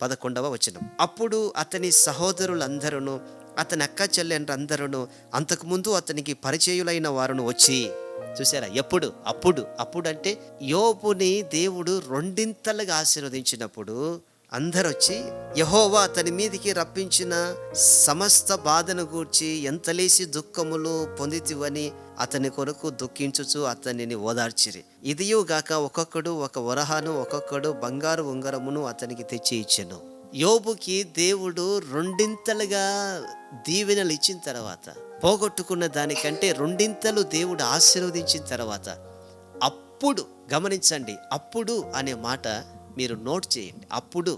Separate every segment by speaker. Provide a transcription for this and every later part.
Speaker 1: 11వ వచనం. అప్పుడు అతని సహోదరులందరూ, అతని అక్క చెల్లెండ్రందరూ, అంతకుముందు అతనికి పరిచయులైన వారును వచ్చి, చూసారా? అప్పుడు అంటే యోబుని దేవుడు రెండింతలుగా ఆశీర్వదించినప్పుడు అందరూ వచ్చి యెహోవా అతని మీదికి రప్పించిన సమస్త బాధను గూర్చి ఎంతలేసి దుఃఖములు పొందితివని అతని కొరకు దుఃఖించుచు అతనిని ఓదార్చిరి. ఇదియుగాక ఒక్కొక్కడు ఒక వరహాను, ఒక్కొక్కడు బంగారు ఉంగరమును అతనికి తెచ్చి ఇచ్చెను. యోబుకి దేవుడు రెండింతలుగా దీవెనలు ఇచ్చిన తర్వాత, పోగొట్టుకున్న దానికంటే రెండింతలు దేవుడు ఆశీర్వదించిన తర్వాత, అప్పుడు గమనించండి, అప్పుడు అనే మాట మీరు నోట్ చేయండి. అప్పుడు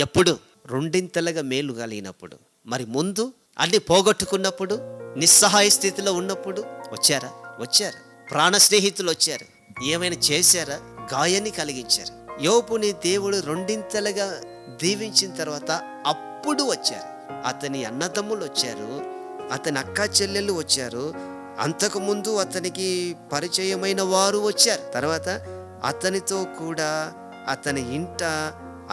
Speaker 1: ఎప్పుడు? రెండింతలుగా మేలు కలిగినప్పుడు. మరి ముందు అన్ని పోగొట్టుకున్నప్పుడు, నిస్సహాయ స్థితిలో ఉన్నప్పుడు వచ్చారు. ప్రాణ స్నేహితులు వచ్చారు, ఏమైనా చేశారా? గాయాన్ని కలిగించారు. యోబుని దేవుడు రెండింతలుగా దీవించిన తర్వాత అప్పుడు వచ్చారు. అతని అన్నదమ్ములు వచ్చారు, అతని అక్క చెల్లెళ్ళు వచ్చారు, అంతకుముందు అతనికి పరిచయమైన వారు వచ్చారు. తర్వాత అతనితో కూడా అతని ఇంట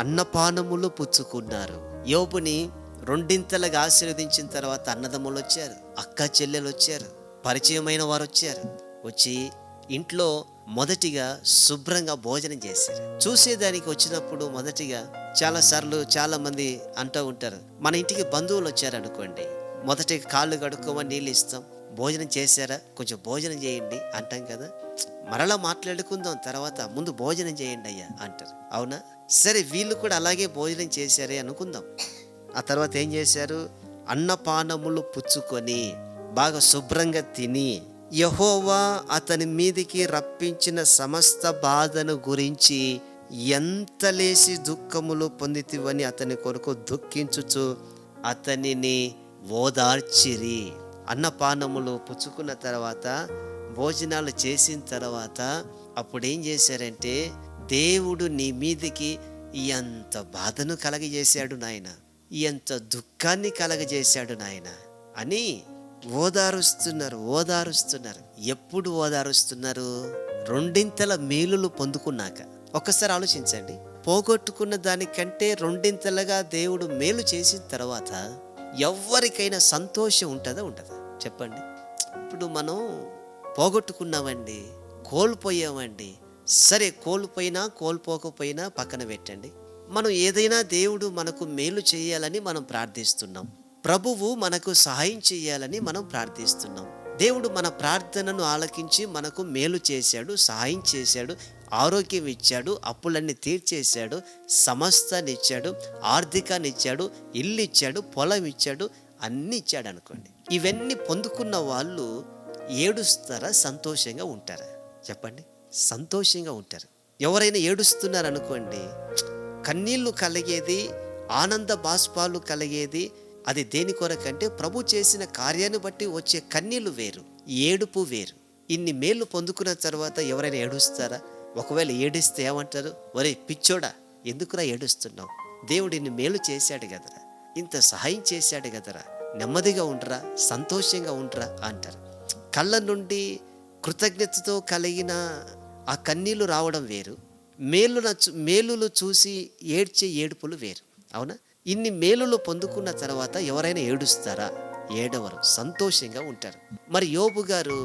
Speaker 1: అన్నపానములు పుచ్చుకున్నారు. యోబుని రెండింతలుగా ఆశీర్వదించిన తర్వాత అన్నదమ్ములు వచ్చారు, అక్క చెల్లెలు వచ్చారు, పరిచయమైన వారు వచ్చారు. వచ్చి ఇంట్లో మొదటిగా శుభ్రంగా భోజనం చేశారు. చూసేదానికి వచ్చినప్పుడు మొదటిగా చాలా మంది అంటూ ఉంటారు, మన ఇంటికి బంధువులు వచ్చారనుకోండి, మొదటిగా కాళ్ళు కడుక్కోమని నీళ్ళు ఇస్తాం, భోజనం చేశారా, కొంచెం భోజనం చేయండి అంటాం కదా. మరలా మాట్లాడుకుందాం, తర్వాత ముందు భోజనం చేయండి అయ్యా అంటారు, అవునా? సరే, వీళ్ళు కూడా అలాగే భోజనం చేశారే అనుకుందాం. ఆ తర్వాత ఏం చేశారు? అన్నపానములు పుచ్చుకొని బాగా శుభ్రంగా తిని, యెహోవా అతని మీదికి రప్పించిన సమస్త బాధను గురించి ఎంతలేసి దుఃఖములు పొందితివని అతని కొరకు దుఃఖించుచు అతనిని ఓదార్చిరి. అన్నపానములు పుచ్చుకున్న తర్వాత, భోజనాలు చేసిన తర్వాత అప్పుడేం చేశారంటే, దేవుడు నీ మీదికి ఎంత బాధను కలగజేశాడు నాయన, ఎంత దుఃఖాన్ని కలగజేశాడు నాయన అని ఓదారుస్తున్నారు. ఎప్పుడు ఓదారుస్తున్నారు? రెండింతల మేలులు పొందుకున్నాక. ఒక్కసారి ఆలోచించండి, పోగొట్టుకున్న దానికంటే రెండింతలుగా దేవుడు మేలు చేసిన తర్వాత ఎవరికైనా సంతోషం ఉంటుందా? చెప్పండి. ఇప్పుడు మనం పోగొట్టుకున్నామండి, కోల్పోయామండి. సరే, కోల్పోకపోయినా పక్కన పెట్టండి. మనం ఏదైనా దేవుడు మనకు మేలు చేయాలని మనం ప్రార్థిస్తున్నాం, ప్రభువు మనకు సహాయం చేయాలని మనం ప్రార్థిస్తున్నాం. దేవుడు మన ప్రార్థనను ఆలకించి మనకు మేలు చేశాడు, సహాయం చేశాడు, ఆరోగ్యం ఇచ్చాడు, అప్పులన్నీ తీర్చేశాడు, సమస్తాన్ని ఇచ్చాడు, ఆర్థికాన్ని ఇచ్చాడు, ఇల్లు ఇచ్చాడు, పొలం ఇచ్చాడు, అన్నీ ఇచ్చాడు అనుకోండి. ఇవన్నీ పొందుకున్న వాళ్ళు ఏడుస్తారా, సంతోషంగా ఉంటారా? చెప్పండి. సంతోషంగా ఉంటారు. ఎవరైనా ఏడుస్తున్నారు అనుకోండి, కన్నీళ్లు కలిగేది, ఆనంద బాష్పాలు కలిగేది, అది దేని కొరకంటే ప్రభు చేసిన కార్యాన్ని బట్టి వచ్చే కన్నీళ్లు వేరు, ఏడుపు వేరు. ఇన్ని మేలు పొందుకున్న తర్వాత ఎవరైనా ఏడుస్తారా? ఒకవేళ ఏడిస్తే ఏమంటారు? ఒరే పిచ్చోడా, ఎందుకురా ఏడుస్తున్నావు? దేవుడు ఇన్ని మేలు చేశాడు కదరా, ఇంత సహాయం చేశాడు కదరా, నెమ్మదిగా ఉండరా, సంతోషంగా ఉండరా అంటారు. కళ్ళ నుండి కృతజ్ఞతతో కలిగిన ఆ కన్నీళ్లు రావడం వేరు, మేలులు చూసి ఏడ్చే ఏడుపులు వేరు, అవునా? ఇన్ని మేలులు పొందుకున్న తర్వాత ఎవరైనా ఏడుస్తారా? ఏడవరు, సంతోషంగా ఉంటారు. మరి యోబు గారు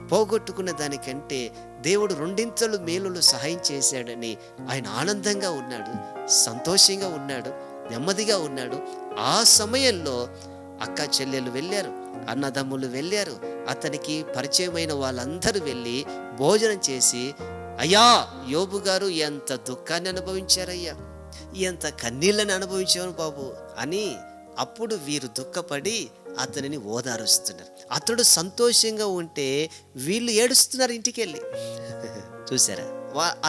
Speaker 1: పోగొట్టుకున్న దానికంటే దేవుడు రెండింతలు మేలులు సహాయం చేశాడని ఆయన ఆనందంగా ఉన్నాడు, సంతోషంగా ఉన్నాడు, నెమ్మదిగా ఉన్నాడు. ఆ సమయంలో అక్క చెల్లెలు వెళ్ళారు, అన్నదమ్ములు వెళ్ళారు, అతనికి పరిచయమైన వాళ్ళందరూ వెళ్ళి భోజనం చేసి, అయ్యా యోబు గారు ఎంత దుఃఖాన్ని అనుభవించారయ్యా, ఎంత కన్నీళ్ళని అనుభవించారు బాబు అని అప్పుడు వీరు దుఃఖపడి అతనిని ఓదారుస్తున్నారు. అతడు సంతోషంగా ఉంటే వీళ్ళు ఏడుస్తున్నారు ఇంటికి వెళ్ళి. చూసారా?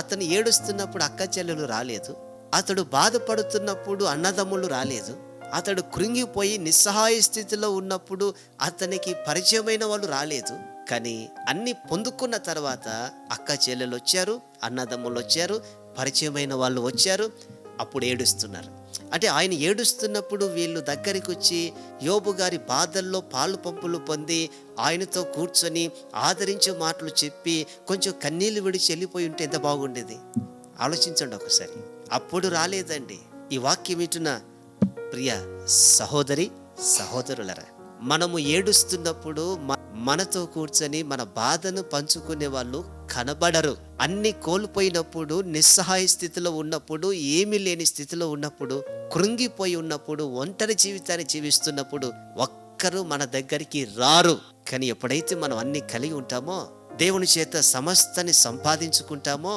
Speaker 1: అతను ఏడుస్తున్నప్పుడు అక్క చెల్లెలు రాలేదు, అతడు బాధపడుతున్నప్పుడు అన్నదమ్ములు రాలేదు, అతడు కృంగిపోయి నిస్సహాయ స్థితిలో ఉన్నప్పుడు అతనికి పరిచయమైన వాళ్ళు రాలేదు. కానీ అన్ని పొందుకున్న తర్వాత అక్క చెల్లెలు వచ్చారు, అన్నదమ్ములు వచ్చారు, పరిచయమైన వాళ్ళు వచ్చారు, అప్పుడు ఏడుస్తున్నారు. అంటే ఆయన ఏడుస్తున్నప్పుడు వీళ్ళు దగ్గరికి వచ్చి యోబు గారి బాధల్లో పాలు పంపులు పొంది ఆయనతో కూర్చొని ఆదరించే మాటలు చెప్పి కొంచెం కన్నీళ్లు విడిచి వెళ్ళిపోయి ఉంటే ఎంత బాగుండేది. ఆలోచించండి ఒకసారి. అప్పుడు రాలేదండి. ఈ వాక్యం వింటున్న ప్రియ సహోదరి సహోదరులరా, మనము ఏడుస్తున్నప్పుడు మనతో కూర్చొని మన బాధను పంచుకునే వాళ్ళు కనబడరు. అన్ని కోల్పోయినప్పుడు, నిస్సహాయ స్థితిలో ఉన్నప్పుడు, ఏమీ లేని స్థితిలో ఉన్నప్పుడు, కృంగిపోయి ఉన్నప్పుడు, ఒంటరి జీవితాన్ని జీవిస్తున్నప్పుడు ఒక్కరు మన దగ్గరికి రారు. కానీ ఎప్పుడైతే మనం అన్ని కలిగి ఉంటామో, దేవుని చేత సమస్తాన్ని సంపాదించుకుంటామో,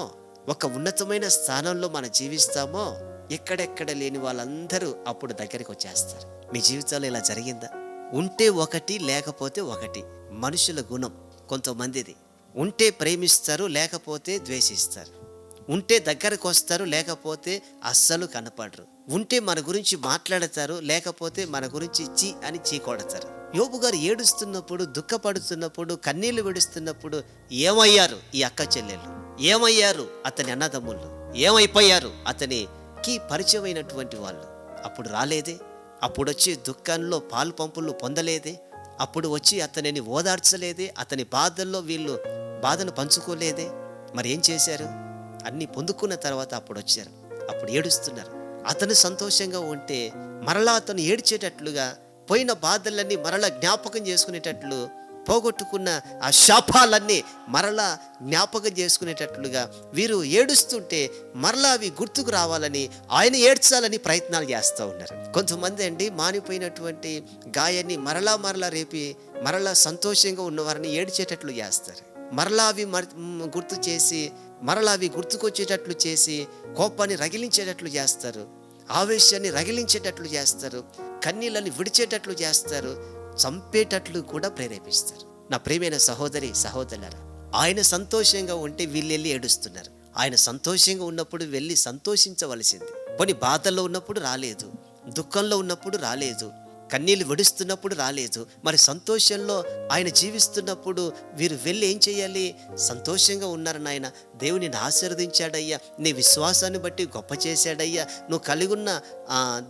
Speaker 1: ఒక ఉన్నతమైన స్థానంలో మనం జీవిస్తామో, ఎక్కడెక్కడ లేని వాళ్ళందరూ అప్పుడు దగ్గరికి వచ్చేస్తారు. మీ జీవితంలో ఇలా జరిగిందా? ఉంటే ఒకటి, లేకపోతే ఒకటి. మనుషుల గుణం కొంతమందిది. ఉంటే ప్రేమిస్తారు, లేకపోతే ద్వేషిస్తారు. ఉంటే దగ్గరకు వస్తారు, లేకపోతే అస్సలు కనపడరు. ఉంటే మన గురించి మాట్లాడతారు, లేకపోతే మన గురించి చీ అని చీకొడతారు. యోబు గారు ఏడుస్తున్నప్పుడు, దుఃఖపడుతున్నప్పుడు, కన్నీళ్లు విడుస్తున్నప్పుడు ఏమయ్యారు ఈ అక్క చెల్లెళ్ళు? ఏమయ్యారు అతని అన్నదమ్ముళ్ళు? ఏమైపోయారు అతనికి పరిచయమైనటువంటి వాళ్ళు? అప్పుడు రాలేదే? అప్పుడు వచ్చి దుఃఖంలో పాలు పంపులు పొందలేదే? అప్పుడు వచ్చి అతనిని ఓదార్చలేదే? అతని బాధల్లో వీళ్ళు బాధను పంచుకోలేదే? మరి ఏం చేశారు? అన్నీ పొందుకున్న తర్వాత అప్పుడు వచ్చారు, అప్పుడు ఏడుస్తున్నారు. అతను సంతోషంగా ఉంటే మరలా అతను ఏడ్చేటట్లుగా, పోయిన బాధలన్నీ మరలా జ్ఞాపకం చేసుకునేటట్లు, పోగొట్టుకున్న ఆ శాపాలన్నీ మరలా జ్ఞాపకం చేసుకునేటట్లుగా వీరు ఏడుస్తుంటే మరలా అవి గుర్తుకు రావాలని, ఆయన ఏడ్చాలని ప్రయత్నాలు చేస్తూ ఉన్నారు. కొంతమంది మానిపోయినటువంటి గాయాన్ని మరలా రేపి మరలా సంతోషంగా ఉన్నవారిని ఏడ్చేటట్లు చేస్తారు. మరలా అవి గుర్తు చేసి, మరలా అవి గుర్తుకొచ్చేటట్లు చేసి కోపాన్ని రగిలించేటట్లు చేస్తారు, ఆవేశాన్ని రగిలించేటట్లు చేస్తారు, కన్నీళ్ళని విడిచేటట్లు చేస్తారు, చంపేటట్లు కూడా ప్రేరేపిస్తారు. నా ప్రియమైన సహోదరి సహోదరులారా, ఆయన సంతోషంగా ఉంటే వీళ్ళు వెళ్ళి ఏడుస్తున్నారు. ఆయన సంతోషంగా ఉన్నప్పుడు వెళ్ళి సంతోషించవలసింది. పోనీ బాధల్లో ఉన్నప్పుడు రాలేదు, దుఃఖంలో ఉన్నప్పుడు రాలేదు, కన్నీళ్ళు విడుస్తున్నప్పుడు రాలేదు. మరి సంతోషంలో ఆయన జీవిస్తున్నప్పుడు వీరు వెళ్ళి ఏం చేయాలి? సంతోషంగా ఉన్నారు నాయన, దేవుని ఆశీర్వదించాడయ్యా, నీ విశ్వాసాన్ని బట్టి గొప్ప చేశాడయ్యా, నువ్వు కలిగి ఉన్న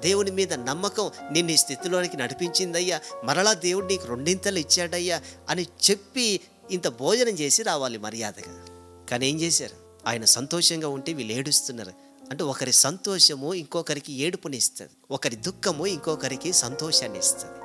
Speaker 1: దేవుని మీద నమ్మకం నిన్ను ఈ స్థితిలోనికి నడిపించిందయ్యా, మరలా దేవుడు నీకు రెండింతలు ఇచ్చాడయ్యా అని చెప్పి ఇంత భోజనం చేసి రావాలి మర్యాదగా. కానీ ఏం చేశారు? ఆయన సంతోషంగా ఉంటే వీళ్ళు ఏడుస్తున్నారు. అంటే ఒకరి సంతోషము ఇంకొకరికి ఏడుపుని ఇస్తుంది, ఒకరి దుఃఖము ఇంకొకరికి సంతోషాన్ని ఇస్తుంది.